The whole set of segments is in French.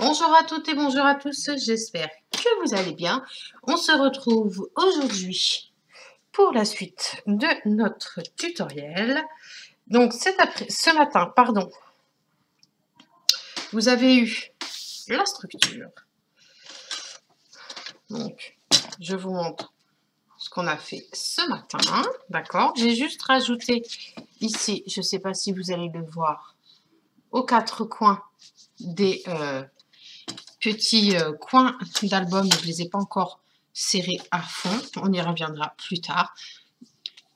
Bonjour à toutes et bonjour à tous, j'espère que vous allez bien. On se retrouve aujourd'hui pour la suite de notre tutoriel. Donc ce matin, vous avez eu la structure. Donc je vous montre ce qu'on a fait ce matin, d'accord? J'ai juste rajouté ici, je ne sais pas si vous allez le voir, aux quatre coins des petits coins d'album, je ne les ai pas encore serrés à fond, on y reviendra plus tard.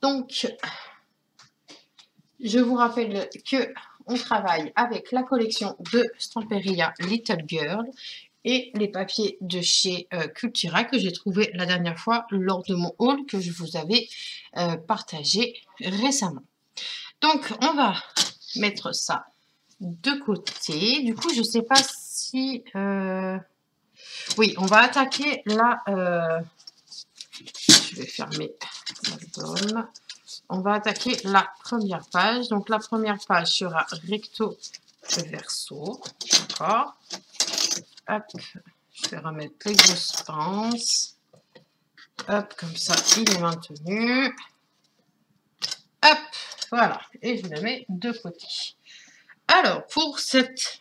Donc, je vous rappelle que on travaille avec la collection de Stamperia Little Girl et les papiers de chez Cultura que j'ai trouvé la dernière fois lors de mon haul que je vous avais partagé récemment. Donc, on va mettre ça de côté. Du coup, je ne sais pas si... Oui, on va attaquer là. Je vais fermer l'album. On va attaquer la première page. Donc, la première page sera recto verso. D'accord. Hop. Je vais remettre les grosses pinces. Hop, comme ça, il est maintenu. Hop, voilà. Et je le mets de côté. Alors, pour cette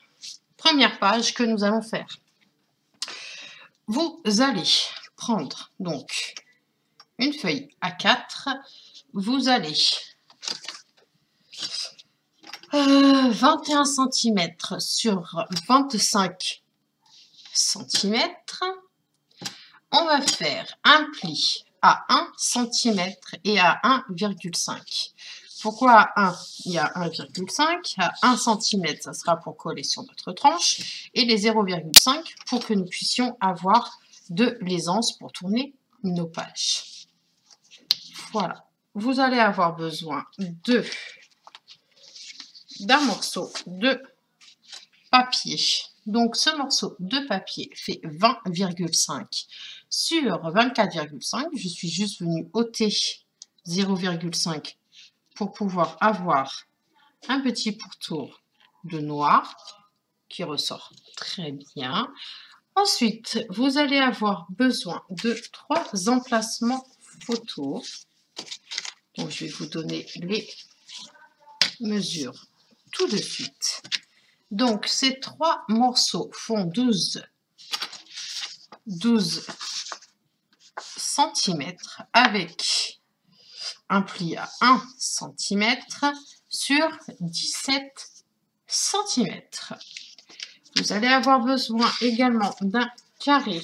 première page que nous allons faire, vous allez prendre donc une feuille A4, vous allez 21 cm sur 25 cm. On va faire un pli à 1 cm et à 1,5. Pourquoi à 1 il y a 1,5? À 1 cm, ça sera pour coller sur notre tranche. Et les 0,5 pour que nous puissions avoir de l'aisance pour tourner nos pages. Voilà. Vous allez avoir besoin d'un morceau de papier. Donc, ce morceau de papier fait 20,5 sur 24,5. Je suis juste venue ôter 0,5 pour pouvoir avoir un petit pourtour de noir qui ressort très bien. Ensuite, vous allez avoir besoin de 3 emplacements photos. Donc, je vais vous donner les mesures tout de suite. Donc, ces 3 morceaux font 12 cm avec un pli à 1 cm sur 17 cm. Vous allez avoir besoin également d'un carré.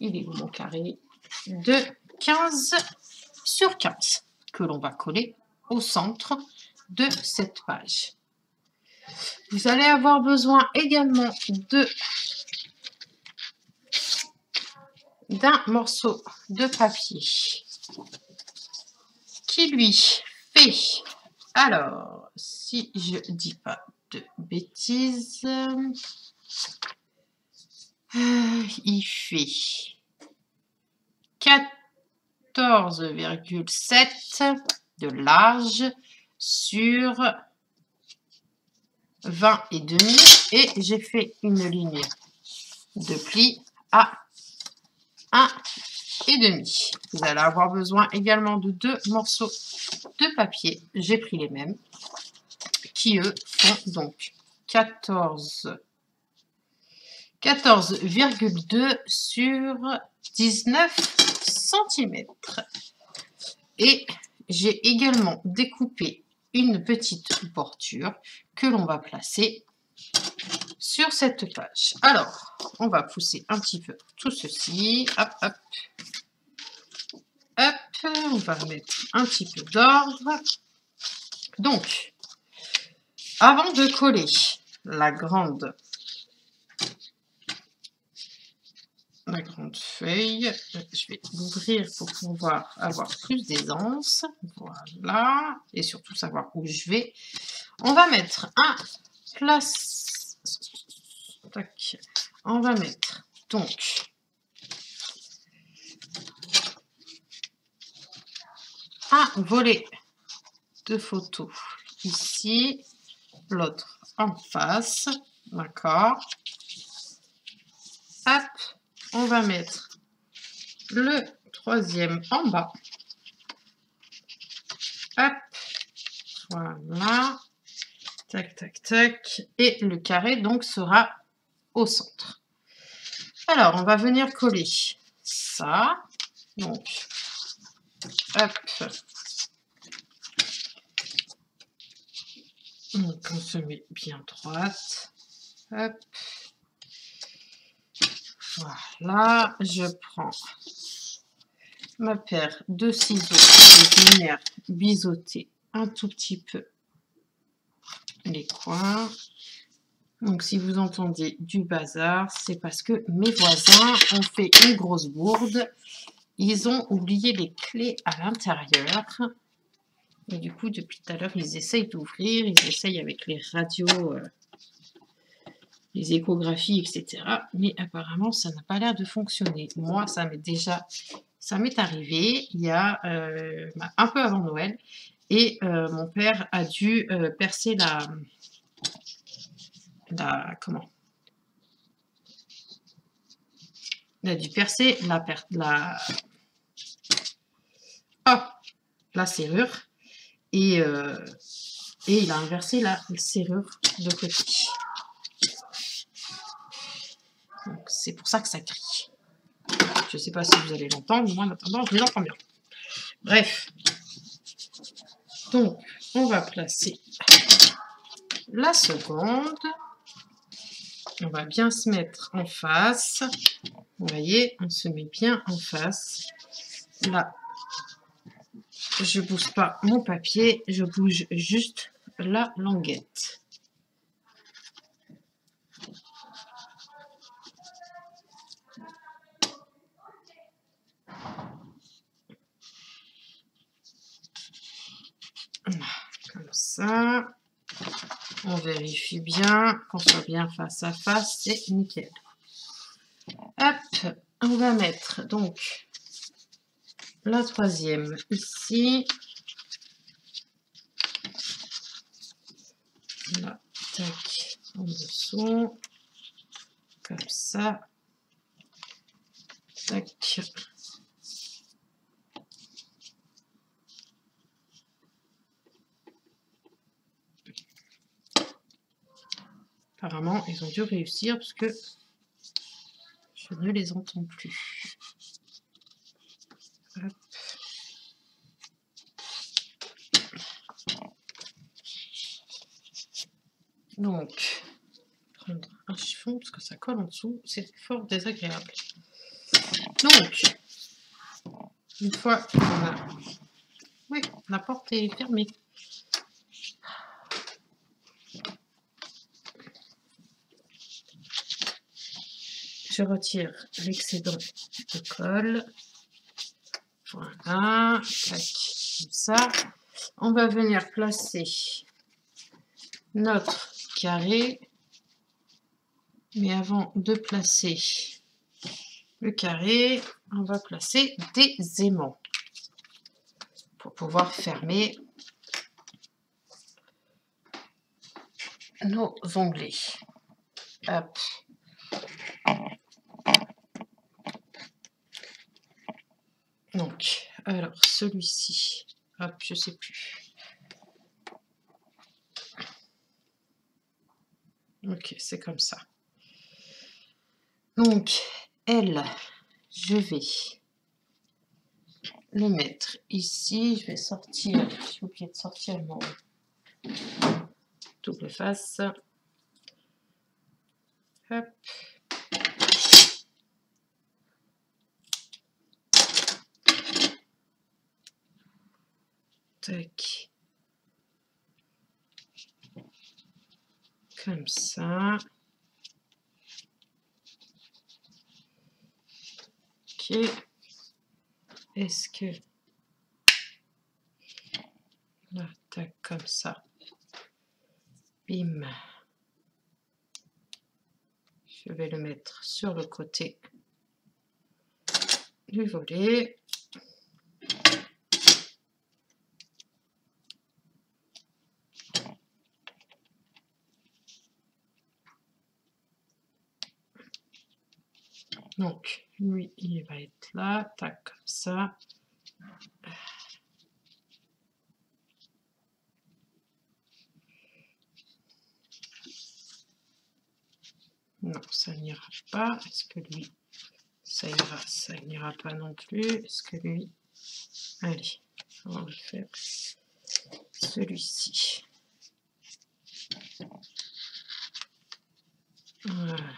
Il est où mon carré? De 15 sur 15 que l'on va coller au centre de cette page. Vous allez avoir besoin également d'un morceau de papier qui lui fait, alors si je dis pas de bêtises, il fait 14,7 de large sur 20,5 et j'ai fait une ligne de pli à 1,5. Vous allez avoir besoin également de 2 morceaux de papier. J'ai pris les mêmes qui eux font donc 14,2 sur 19 cm. Et j'ai également découpé une petite bordure que l'on va placer sur cette page. Alors, on va pousser un petit peu tout ceci. Hop, hop. Hop, on va mettre un petit peu d'ordre. Donc, avant de coller la grande feuille, je vais l'ouvrir pour pouvoir avoir plus d'aisance. Voilà, et surtout savoir où je vais. On va mettre on va mettre donc un volet de photos ici, l'autre en face, d'accord. Hop, on va mettre le troisième en bas. Hop, voilà. Tac, tac, tac. Et le carré, donc, sera au centre. Alors, on va venir coller ça. Donc, hop. Donc, on se met bien droite. Hop. Voilà. Je prends ma paire de ciseaux. Je vais venir biseauter un tout petit peu les coins. Donc, si vous entendez du bazar, c'est parce que mes voisins ont fait une grosse bourde. Ils ont oublié les clés à l'intérieur. Et du coup, depuis tout à l'heure, ils essayent d'ouvrir. Ils essayent avec les radios, les échographies, etc. Mais apparemment, ça n'a pas l'air de fonctionner. Moi, ça m'est arrivé il y a un peu avant Noël. Et mon père a dû percer comment? Il a dû percer la serrure et il a inversé la serrure de côté. Donc c'est pour ça que ça crie. Je ne sais pas si vous allez l'entendre, moi en attendant je l'entends bien. Bref. Donc on va placer la seconde. On va bien se mettre en face. Vous voyez, on se met bien en face. Là, je ne bouge pas mon papier, je bouge juste la languette. Comme ça. On vérifie bien, qu'on soit bien face à face, c'est nickel. Hop, on va mettre donc la troisième ici. Là, tac, en dessous. Comme ça. Tac. Apparemment, ils ont dû réussir parce que je ne les entends plus. Hop. Donc, prendre un chiffon parce que ça colle en dessous, c'est fort désagréable. Donc, une fois qu'on a... Oui, la porte est fermée. Je retire l'excédent de colle. Voilà, tac, comme ça. On va venir placer notre carré. Mais avant de placer le carré, on va placer des aimants pour pouvoir fermer nos onglets. Hop. Donc, alors celui-ci, hop, je sais plus. Ok, c'est comme ça. Donc, elle, je vais le mettre ici. Je vais sortir, j'ai oublié de sortir mon double face. Hop. Tac. Comme ça. Ok. Est-ce que... Là, tac, comme ça. Bim. Je vais le mettre sur le côté du volet. Donc, lui, il va être là, tac, comme ça. Non, ça n'ira pas. Est-ce que lui, ça ira? Ça n'ira pas non plus. Est-ce que lui... Allez, on va faire celui-ci. Voilà,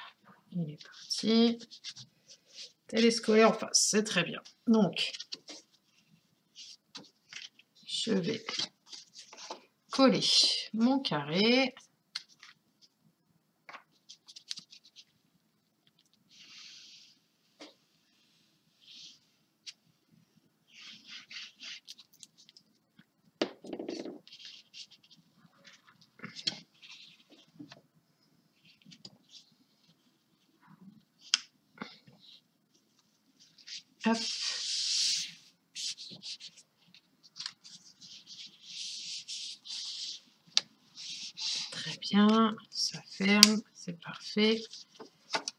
il est parti. Téléscolaire en face, c'est très bien. Donc, je vais coller mon carré. Hop. Très bien, ça ferme, c'est parfait.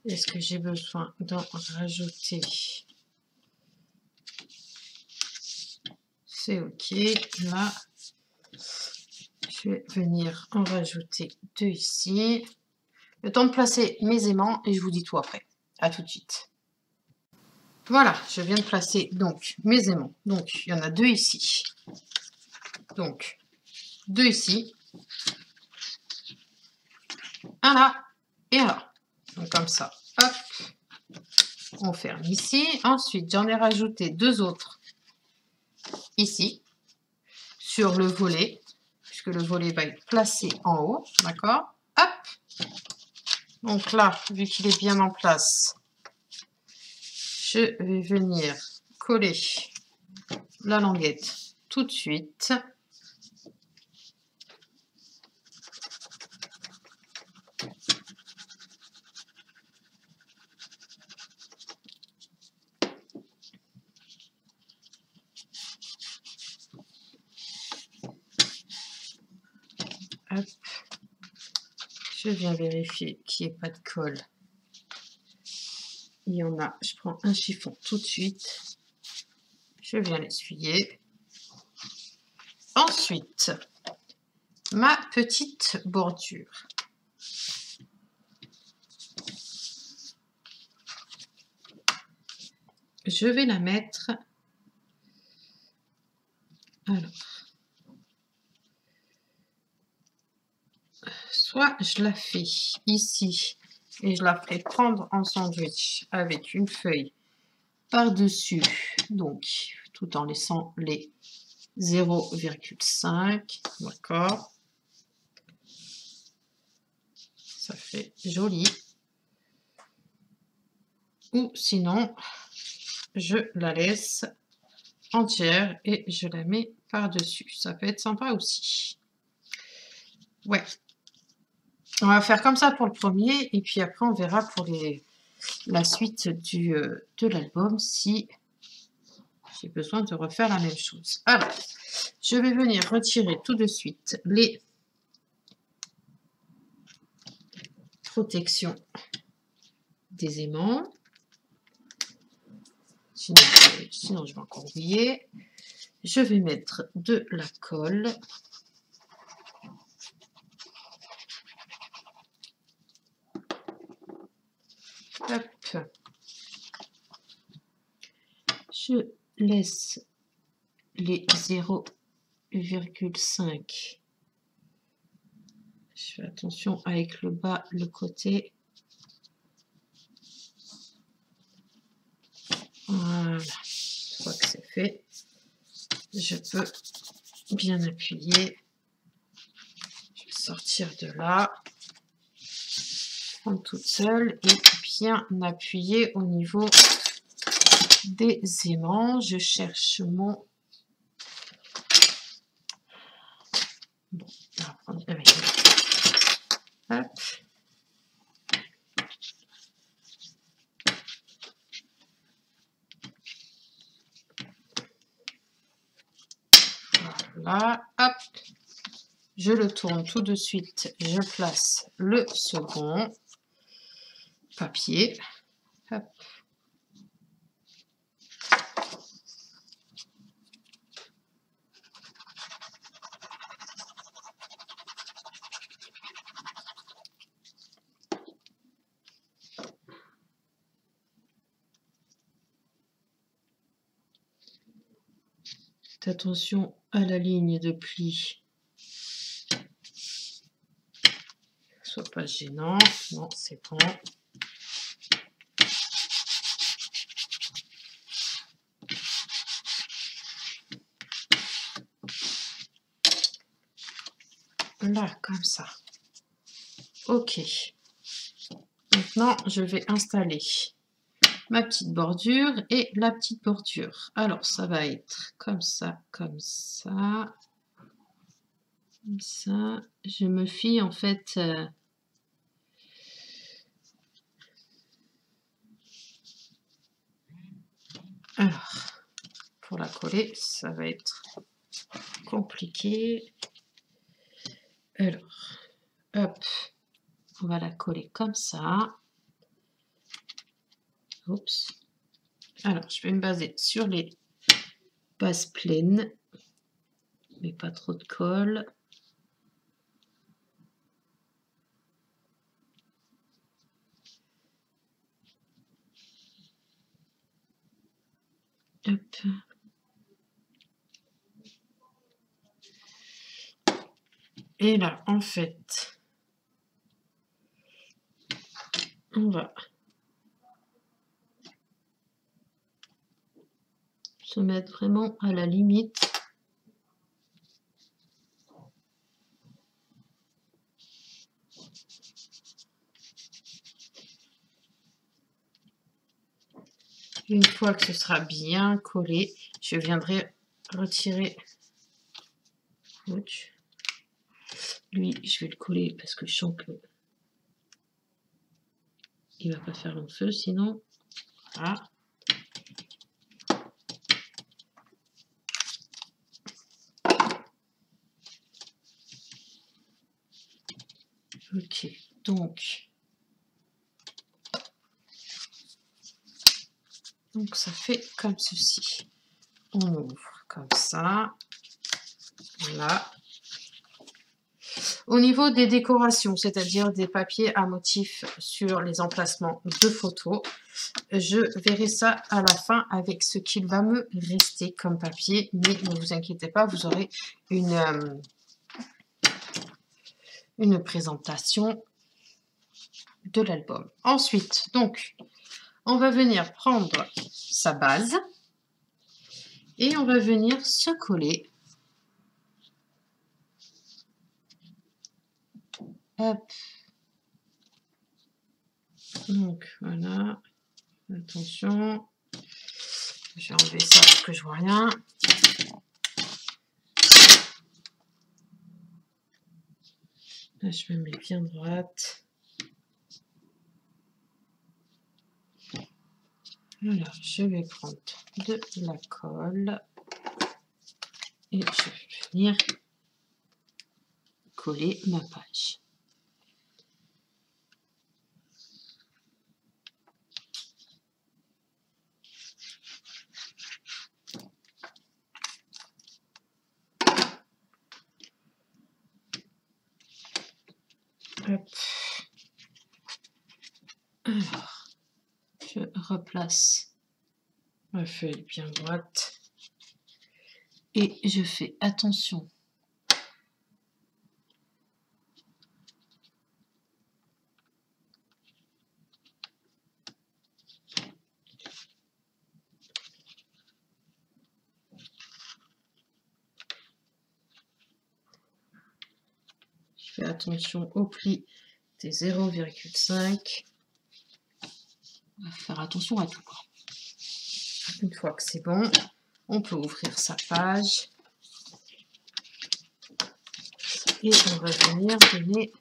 Est-ce que j'ai besoin d'en rajouter? C'est OK. Là, je vais venir en rajouter 2 ici. Le temps de placer mes aimants et je vous dis tout après. À tout de suite. Voilà, je viens de placer donc mes aimants. Donc, il y en a 2 ici. Donc, 2 ici. Un là et un là. Donc, comme ça. Hop. On ferme ici. Ensuite, j'en ai rajouté 2 autres ici. Sur le volet. Puisque le volet va être placé en haut. D'accord? Hop. Donc là, vu qu'il est bien en place, je vais venir coller la languette tout de suite. Hop. Je viens vérifier qu'il n'y ait pas de colle. Il y en a. Je prends un chiffon tout de suite. Je viens l'essuyer. Ensuite, ma petite bordure. Je vais la mettre. Alors, soit je la fais ici et je la ferai prendre en sandwich avec une feuille par-dessus, donc tout en laissant les 0,5, d'accord, ça fait joli. Ou sinon, je la laisse entière et je la mets par-dessus. Ça peut être sympa aussi. Ouais. On va faire comme ça pour le premier et puis après on verra pour la suite de l'album si j'ai besoin de refaire la même chose. Alors, je vais venir retirer tout de suite les protections des aimants. Sinon je vais encore oublier. Je vais mettre de la colle. Hop. Je laisse les 0,5. Je fais attention avec le bas, le côté. Voilà. Une fois que c'est fait, je peux bien appuyer. Je vais sortir de là. Prendre toute seule et bien appuyer au niveau des aimants. Je cherche mon... Bon, on va prendre avec... Hop. Voilà, hop. Je le tourne tout de suite. Je place le second papier. Hop. Faites attention à la ligne de pli. Soit pas gênant. Non, c'est bon. Là, comme ça. Ok. Maintenant, je vais installer ma petite bordure et la petite bordure. Alors, ça va être comme ça, comme ça. Comme ça. Je me fie en fait... Alors, pour la coller, ça va être compliqué. Alors, hop, on va la coller comme ça. Oups. Alors, je vais me baser sur les bases pleines, mais pas trop de colle. Hop. Et là, en fait, on va se mettre vraiment à la limite. Une fois que ce sera bien collé, je viendrai retirer. Lui, je vais le coller parce que je sens que il va pas faire long feu sinon. Voilà. Ok, donc ça fait comme ceci. On ouvre comme ça. Voilà. Au niveau des décorations, c'est-à-dire des papiers à motifs sur les emplacements de photos, je verrai ça à la fin avec ce qu'il va me rester comme papier, mais ne vous inquiétez pas, vous aurez une présentation de l'album. Ensuite, donc, on va venir prendre sa base et on va venir se coller. Hop. Donc, voilà. Attention. Je vais enlever ça parce que je vois rien. Là, je me mets bien droite. Voilà, je vais prendre de la colle et je vais venir coller ma page. Hop. Alors, je replace ma feuille bien droite et je fais attention au pli des 0,5. On va faire attention à tout. Une fois que c'est bon, on peut ouvrir sa page et on va venir donner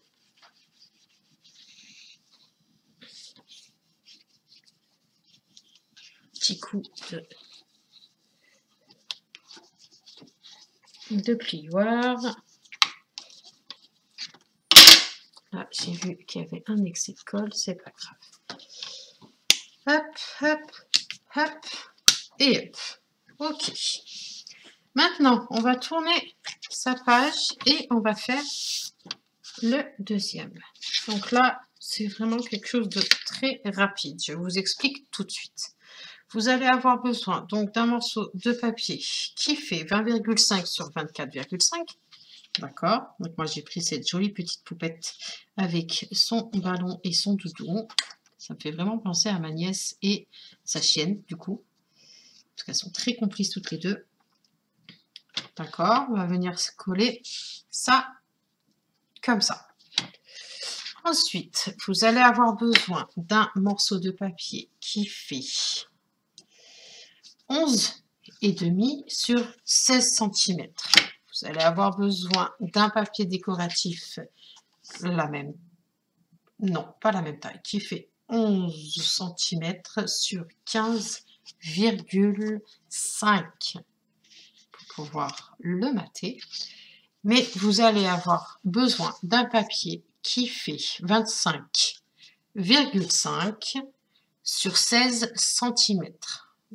un petit coup de plioir. Là, j'ai vu qu'il y avait un excès de colle, c'est pas grave. Hop, hop, hop, et hop. Ok. Maintenant, on va tourner sa page et on va faire le deuxième. Donc là, c'est vraiment quelque chose de très rapide. Je vous explique tout de suite. vous allez avoir besoin donc d'un morceau de papier qui fait 20,5 sur 24,5. D'accord? Donc moi j'ai pris cette jolie petite poupette avec son ballon et son doudou. Ça me fait vraiment penser à ma nièce et sa chienne du coup. Parce qu'elles sont très complices toutes les deux. D'accord? On va venir coller ça comme ça. Ensuite, vous allez avoir besoin d'un morceau de papier qui fait 11,5 sur 16 cm. Vous allez avoir besoin d'un papier décoratif, non, pas la même taille, qui fait 11 cm sur 15,5 pour pouvoir le mater. Mais vous allez avoir besoin d'un papier qui fait 25,5 sur 16 cm.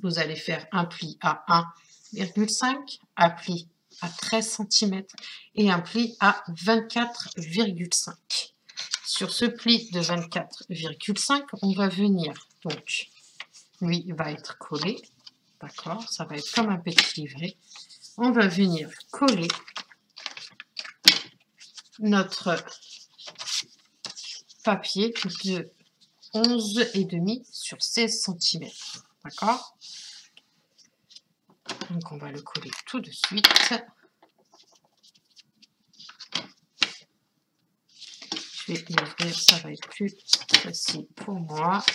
Vous allez faire un pli à 1,5, un pli à 13 cm et un pli à 24,5. Sur ce pli de 24,5, on va venir, donc, lui va être collé, d'accord, ça va être comme un petit livret. On va venir coller notre papier de 11,5 sur 16 cm. D'accord? Donc, on va le coller tout de suite. Je vais l'ouvrir, ça va être plus facile pour moi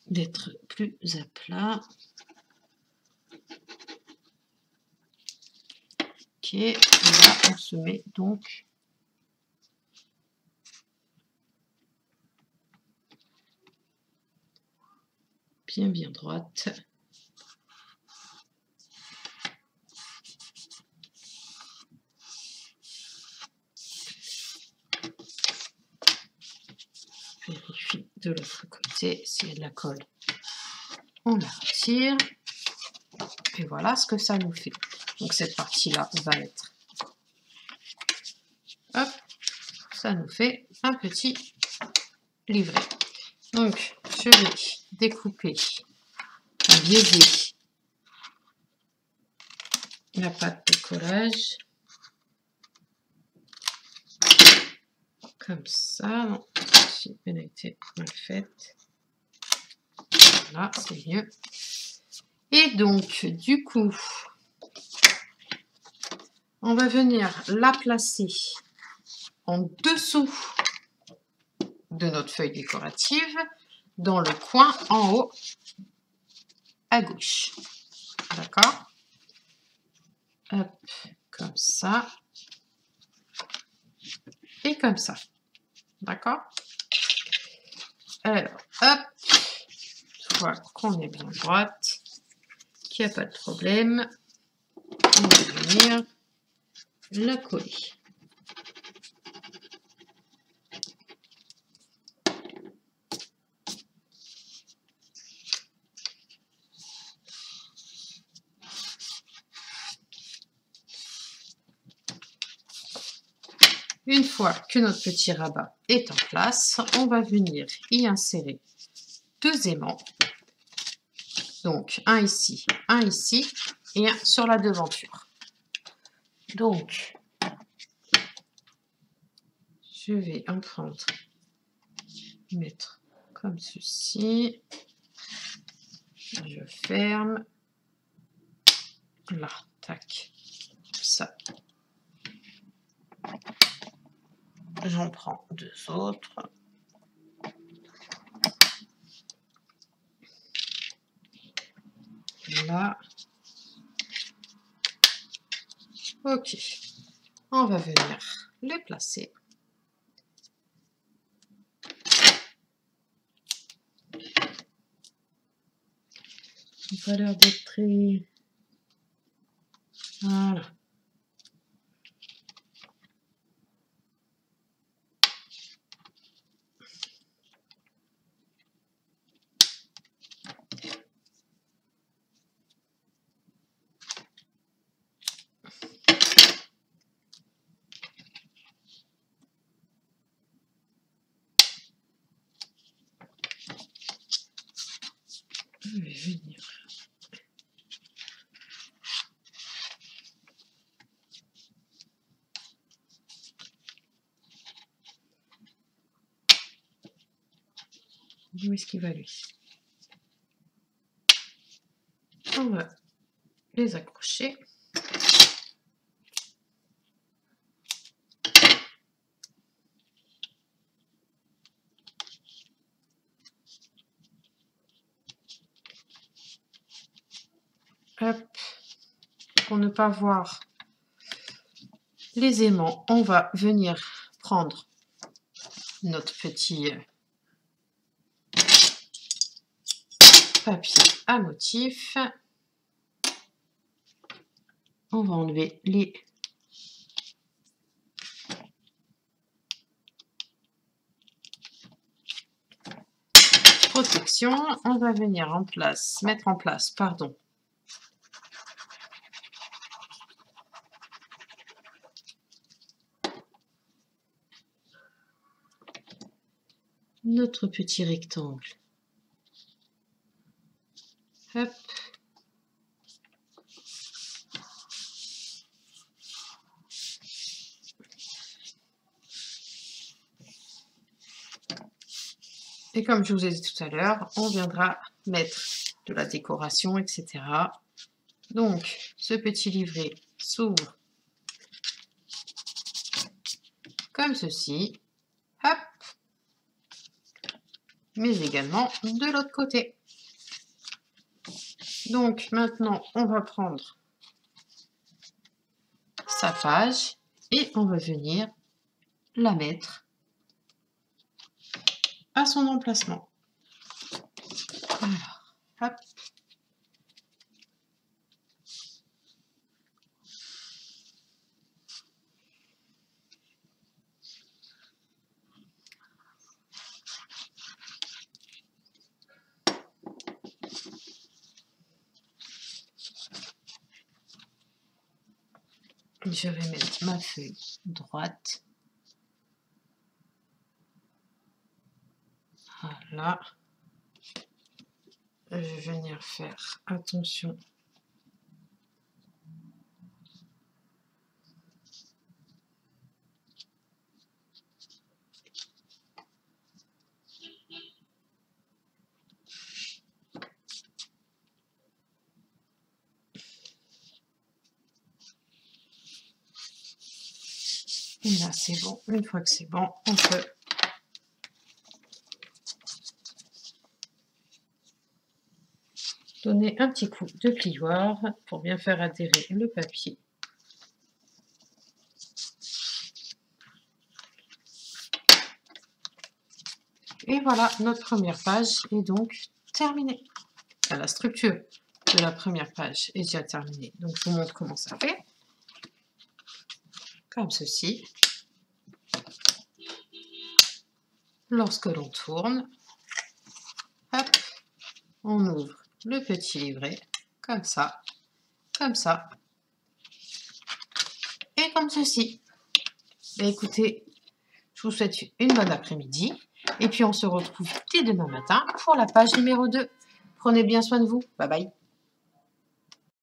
d'être plus à plat. Ok, et là, on se met donc bien droite. Vérifie de l'autre côté s'il y a de la colle. On la retire. Et voilà ce que ça nous fait. Donc cette partie-là va être... Hop, ça nous fait un petit livret. Donc je vais découper, biaiser la pâte de collage. Comme ça. Non, elle a été mal faite. Voilà, c'est mieux. Et donc, du coup, on va venir la placer en dessous de notre feuille décorative, dans le coin en haut à gauche. D'accord? Hop, comme ça. Et comme ça. D'accord? Alors, hop, voilà qu'on est bien droite, qu'il n'y a pas de problème. On va venir la coller. Une fois que notre petit rabat est en place, on va venir y insérer deux aimants. Donc, un ici et un sur la devanture. Donc, je vais en prendre, mettre comme ceci. Je ferme. Là, tac, ça. J'en prends deux autres. Là. Ok. On va venir les placer. Il n'a pas l'air d'être très... Voilà. Je vais venir. Où est-ce qu'il va lui? On va les accrocher. Hop. Pour ne pas voir les aimants, on va venir prendre notre petit papier à motif. On va enlever les protections. On va venir mettre en place, pardon, notre petit rectangle. Hop. Et comme je vous ai dit tout à l'heure, on viendra mettre de la décoration, etc. Donc, ce petit livret s'ouvre comme ceci. Hop. Mais également de l'autre côté. Donc, maintenant, on va prendre sa page et on va venir la mettre à son emplacement. Alors, hop. Je vais mettre ma feuille droite. Voilà. Je vais venir faire attention. Et là, c'est bon. Une fois que c'est bon, on peut donner un petit coup de plioir pour bien faire adhérer le papier. Et voilà, notre première page est donc terminée. La structure de la première page est déjà terminée. Donc, je vous montre comment ça fait. Comme ceci. Lorsque l'on tourne, hop, on ouvre le petit livret, comme ça, et comme ceci. Et écoutez, je vous souhaite une bonne après-midi, et puis on se retrouve dès demain matin pour la page numéro 2. Prenez bien soin de vous. Bye bye.